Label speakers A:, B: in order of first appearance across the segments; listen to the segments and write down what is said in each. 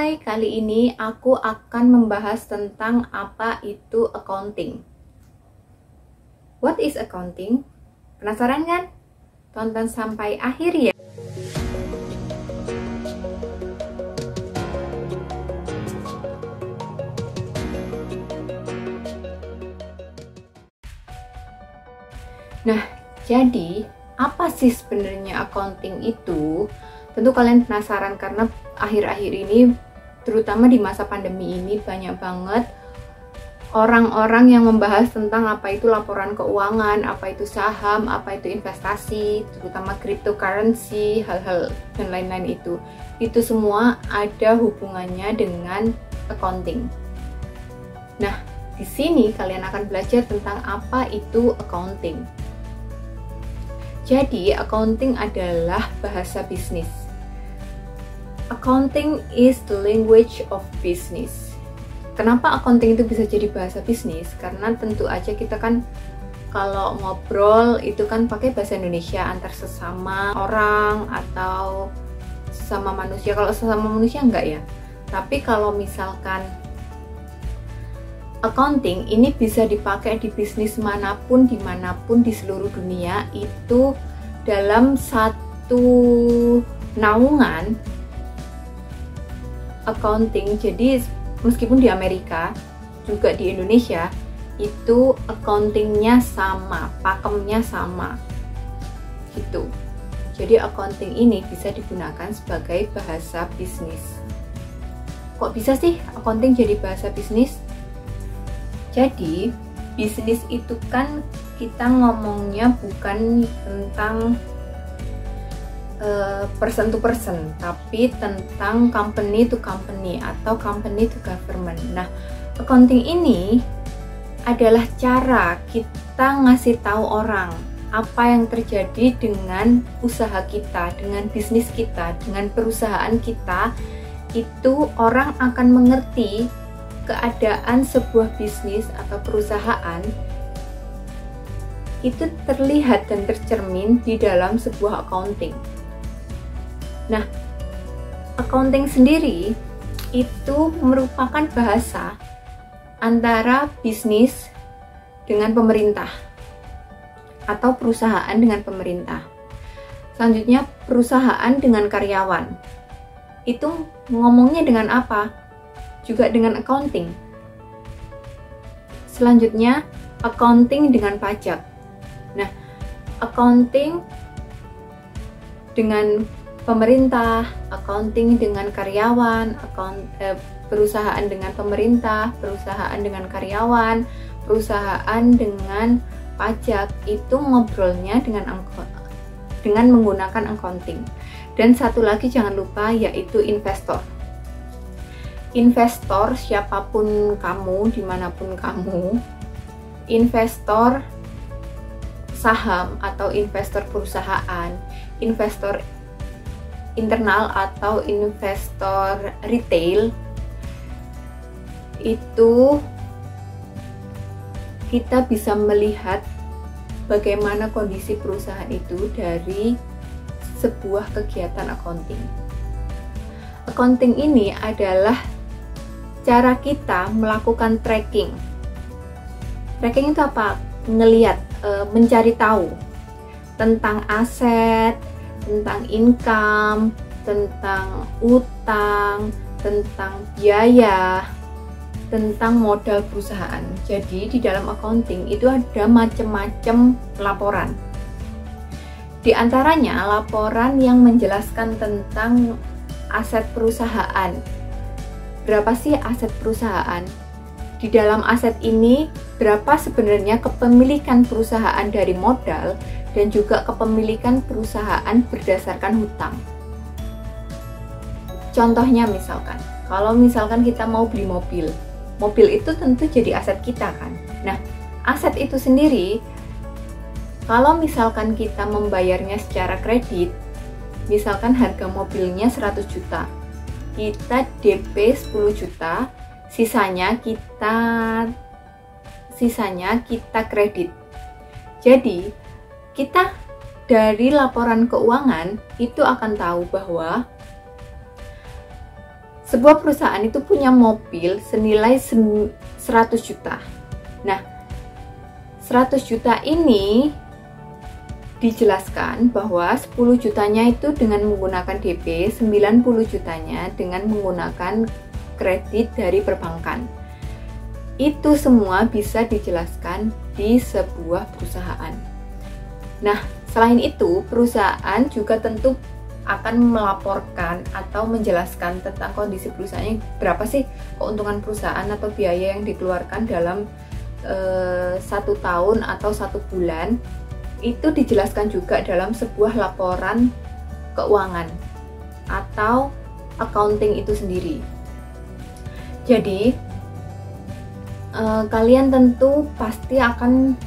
A: Hai, kali ini aku akan membahas tentang apa itu accounting. What is accounting? Penasaran kan? Tonton sampai akhir ya. Nah, jadi apa sih sebenarnya accounting itu? Tentu kalian penasaran karena akhir-akhir ini, terutama di masa pandemi ini, banyak banget orang-orang yang membahas tentang apa itu laporan keuangan, apa itu saham, apa itu investasi, terutama cryptocurrency, hal-hal dan lain-lain itu. Itu semua ada hubungannya dengan accounting. Nah, di sini kalian akan belajar tentang apa itu accounting. Jadi, accounting adalah bahasa bisnis. Accounting is the language of business. Kenapa accounting itu bisa jadi bahasa bisnis? Karena tentu aja kita kan kalau ngobrol itu kan pakai bahasa Indonesia antar sesama orang atau sesama manusia. Kalau sesama manusia enggak ya. Tapi kalau misalkan accounting ini bisa dipakai di bisnis manapun, dimanapun di seluruh dunia, itu dalam satu naungan accounting. Jadi meskipun di Amerika juga di Indonesia itu accountingnya sama, pakemnya sama gitu. Jadi accounting ini bisa digunakan sebagai bahasa bisnis. Kok bisa sih accounting jadi bahasa bisnis? Jadi bisnis itu kan kita ngomongnya bukan tentang person to person, tapi tentang company to company atau company to government. Nah, accounting ini adalah cara kita ngasih tahu orang apa yang terjadi dengan usaha kita, dengan bisnis kita, dengan perusahaan kita. Itu orang akan mengerti keadaan sebuah bisnis atau perusahaan itu terlihat dan tercermin di dalam sebuah accounting. Nah, accounting sendiri itu merupakan bahasa antara bisnis dengan pemerintah atau perusahaan dengan pemerintah. Selanjutnya, perusahaan dengan karyawan. Itu ngomongnya dengan apa? Juga dengan accounting. Selanjutnya, accounting dengan pajak. Nah, accounting dengan pemerintah, accounting dengan karyawan, perusahaan dengan pemerintah, perusahaan dengan karyawan, perusahaan dengan pajak, itu ngobrolnya dengan menggunakan accounting. Dan satu lagi jangan lupa, yaitu investor. Investor, siapapun kamu, dimanapun kamu, investor saham atau investor perusahaan, investor internal atau investor retail, itu kita bisa melihat bagaimana kondisi perusahaan itu dari sebuah kegiatan accounting. Accounting ini adalah cara kita melakukan tracking. Tracking itu apa? Ngelihat, mencari tahu tentang aset, tentang income, tentang utang, tentang biaya, tentang modal perusahaan. Jadi di dalam accounting itu ada macam-macam laporan. Di antaranya laporan yang menjelaskan tentang aset perusahaan. Berapa sih aset perusahaan? Di dalam aset ini berapa sebenarnya kepemilikan perusahaan dari modal dan juga kepemilikan perusahaan berdasarkan hutang. Contohnya misalkan, kalau misalkan kita mau beli mobil, mobil itu tentu jadi aset kita kan. Nah, aset itu sendiri, kalau misalkan kita membayarnya secara kredit, misalkan harga mobilnya 100 juta, kita DP 10 juta, sisanya kita kredit. Jadi, kita dari laporan keuangan itu akan tahu bahwa sebuah perusahaan itu punya mobil senilai 100 juta. Nah, 100 juta ini dijelaskan bahwa 10 jutanya itu dengan menggunakan DP, 90 jutanya dengan menggunakan kredit dari perbankan. Itu semua bisa dijelaskan di sebuah perusahaan. Nah, selain itu, perusahaan juga tentu akan melaporkan atau menjelaskan tentang kondisi perusahaannya, berapa sih keuntungan perusahaan atau biaya yang dikeluarkan dalam 1 tahun atau 1 bulan. Itu dijelaskan juga dalam sebuah laporan keuangan atau accounting itu sendiri. Jadi kalian tentu pasti akan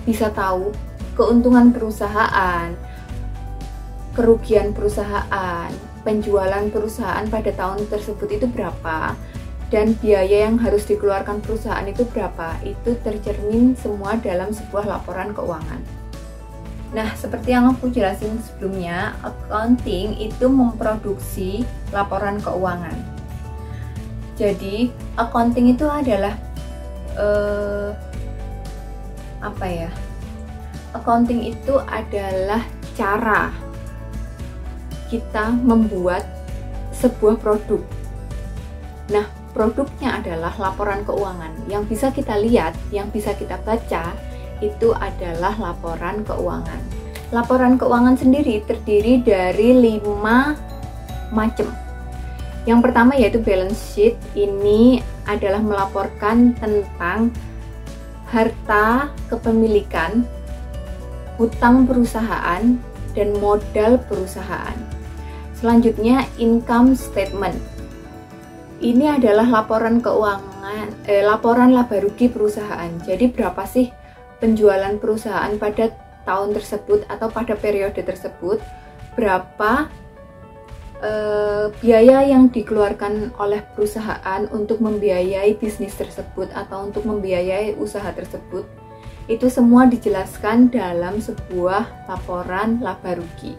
A: bisa tahu keuntungan perusahaan, kerugian perusahaan, penjualan perusahaan pada tahun tersebut itu berapa, dan biaya yang harus dikeluarkan perusahaan itu berapa. Itu tercermin semua dalam sebuah laporan keuangan. Nah, seperti yang aku jelasin sebelumnya, accounting itu memproduksi laporan keuangan. Jadi, accounting itu adalah accounting itu adalah cara kita membuat sebuah produk. Nah, produknya adalah laporan keuangan. Yang bisa kita lihat, yang bisa kita baca, itu adalah laporan keuangan. Laporan keuangan sendiri terdiri dari 5 macam. Yang pertama yaitu balance sheet. Ini adalah melaporkan tentang harta kepemilikan, hutang perusahaan, dan modal perusahaan. Selanjutnya income statement. Ini adalah laporan keuangan, laporan laba rugi perusahaan. Jadi berapa sih penjualan perusahaan pada tahun tersebut atau pada periode tersebut, berapa biaya yang dikeluarkan oleh perusahaan untuk membiayai bisnis tersebut atau untuk membiayai usaha tersebut. Itu semua dijelaskan dalam sebuah laporan laba rugi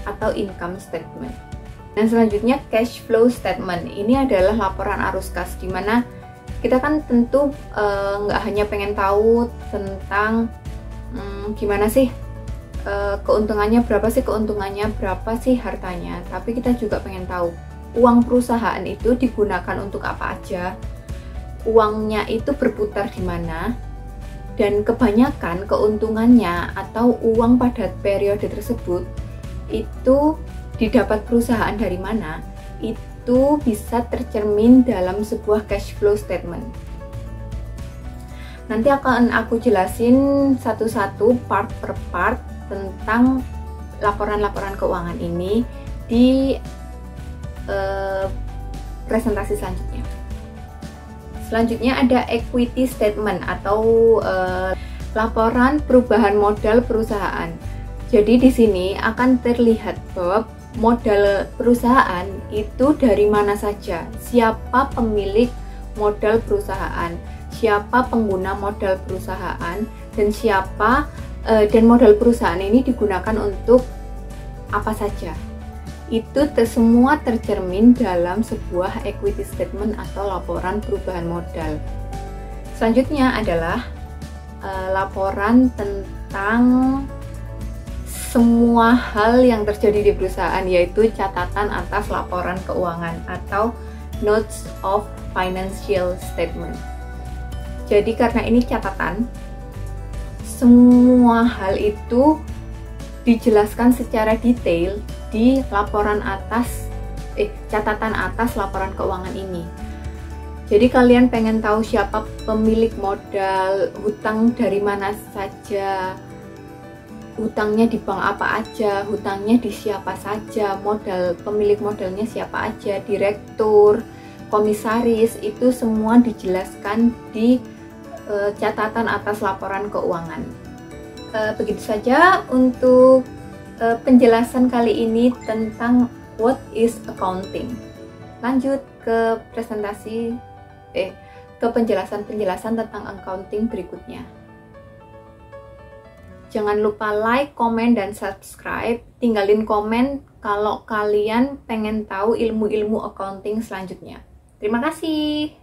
A: atau income statement. Dan selanjutnya cash flow statement. Ini adalah laporan arus kas, dimana kita kan tentu nggak hanya pengen tahu tentang gimana sih keuntungannya, berapa sih hartanya, tapi kita juga pengen tahu uang perusahaan itu digunakan untuk apa aja, uangnya itu berputar di mana, dan kebanyakan keuntungannya atau uang pada periode tersebut itu didapat perusahaan dari mana, itu bisa tercermin dalam sebuah cash flow statement. Nanti akan aku jelasin satu-satu part per part tentang laporan-laporan keuangan ini di presentasi selanjutnya. Selanjutnya ada equity statement atau laporan perubahan modal perusahaan. Jadi di sini akan terlihat bahwa modal perusahaan itu dari mana saja, siapa pemilik modal perusahaan, siapa pengguna modal perusahaan, dan modal perusahaan ini digunakan untuk apa saja. Itu semua tercermin dalam sebuah equity statement atau laporan perubahan modal. Selanjutnya adalah laporan tentang semua hal yang terjadi di perusahaan, yaitu catatan atas laporan keuangan atau notes of financial statement. Jadi karena ini catatan, semua hal itu dijelaskan secara detail di laporan catatan atas laporan keuangan ini. Jadi kalian pengen tahu siapa pemilik modal, hutang dari mana saja, hutangnya di bank apa aja, hutangnya di siapa saja, pemilik modalnya siapa aja, direktur, komisaris, itu semua dijelaskan di catatan atas laporan keuangan. Begitu saja untuk penjelasan kali ini tentang what is accounting. Lanjut ke penjelasan tentang accounting berikutnya. Jangan lupa like, komen, dan subscribe. Tinggalin komen kalau kalian pengen tahu ilmu-ilmu accounting selanjutnya. Terima kasih.